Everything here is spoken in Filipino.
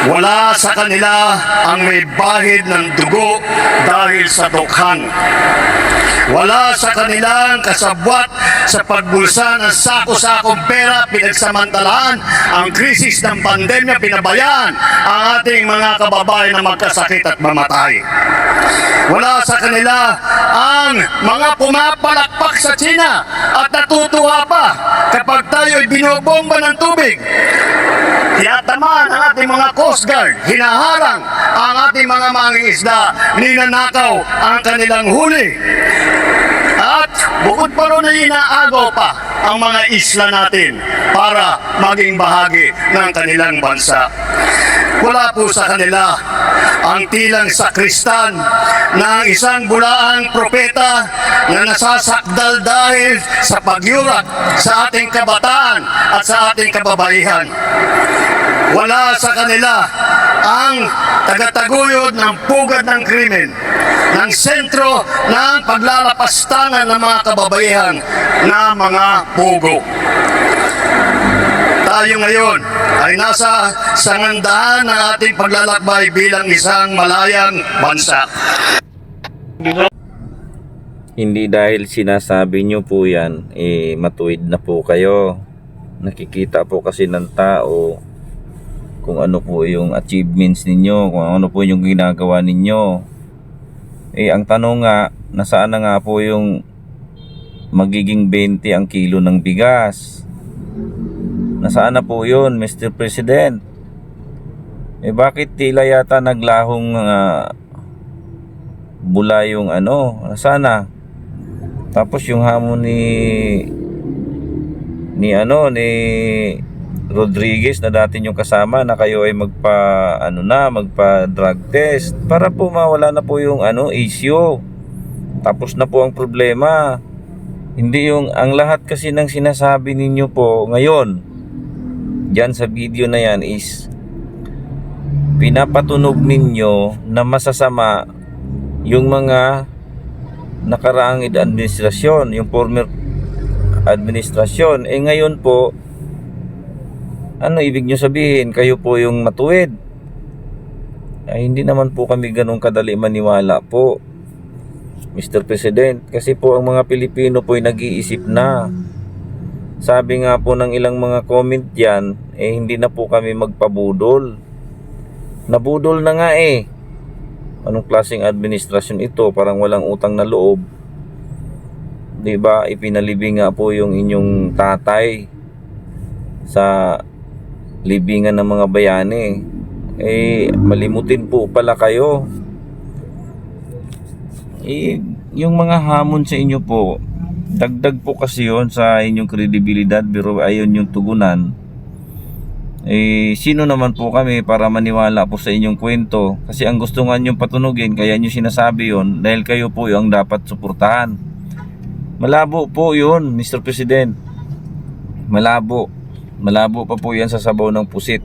Wala sa kanila ang may bahid ng dugo dahil sa dukhan. Wala sa kanilang kasabwat sa pagbulsa ng sako-sakong pera, pinagsamantalaan ang krisis ng pandemya, pinabayaan ang ating mga kababayan na magkasakit at mamatay. Wala sa kanila ang mga pumapalakpak sa China at natutuwa pa kapag tayo'y binobomba ng tubig. Tiyatamaan ang ating mga Coast Guard, hinaharang ang ating mga mangingisda, ninanakaw ang kanilang huli. At bukod pa ron ay inaagaw pa ang mga isla natin para maging bahagi ng kanilang bansa. Wala po sa kanila ang tilang sakristan ng isang bulaang propeta na nasasakdal dahil sa pagyurak sa ating kabataan at sa ating kababaihan. Wala sa kanila ang tagataguyod ng pugad ng krimen, ng sentro ng paglalapastangan ng mga kababaihan na mga pugo. Tayo ngayon ay nasa sangandahan ng ating paglalakbay bilang isang malayang bansa. Hindi dahil sinasabi nyo po yan, matuwid na po kayo. Nakikita po kasi ng tao kung ano po yung achievements ninyo, kung ano po yung ginagawa ninyo. Ang tanong nga, nasaan na nga po yung magiging 20 ang kilo ng bigas? Nasaan na po yun, Mr. President? Bakit tila yata naglahong bula yung nasaan na? Tapos yung hamon ni Rodriguez na dati yung kasama na kayo ay magpa drug test para po mawala na po yung issue. Tapos na po ang problema. Hindi yung ang lahat kasi ng sinasabi ninyo po ngayon diyan sa video na yan is pinapatunog ninyo na masasama yung mga nakaraang administrasyon, yung former administrasyon. Ngayon po, ano ibig nyo sabihin? Kayo po yung matuwid? Hindi naman po kami ganun kadali maniwala po, Mr. President. Kasi po ang mga Pilipino po ay nag-iisip na. Sabi nga po ng ilang mga comment yan, hindi na po kami magpabudol. Nabudol na nga Anong klaseng administrasyon ito? Parang walang utang na loob. Diba? Ipinalibing nga po yung inyong tatay sa libingan ng mga bayani. Malimutin po pala kayo. Yung mga hamon sa inyo po, dagdag po kasi yun sa inyong kredibilidad, pero ayon yung tugunan. Sino naman po kami para maniwala po sa inyong kwento? Kasi ang gusto nga nyong patunugin, kaya nyo sinasabi yun, dahil kayo po yung dapat suportahan. Malabo po yun, Mr. President. Malabo pa po yan sa sabaw ng pusit.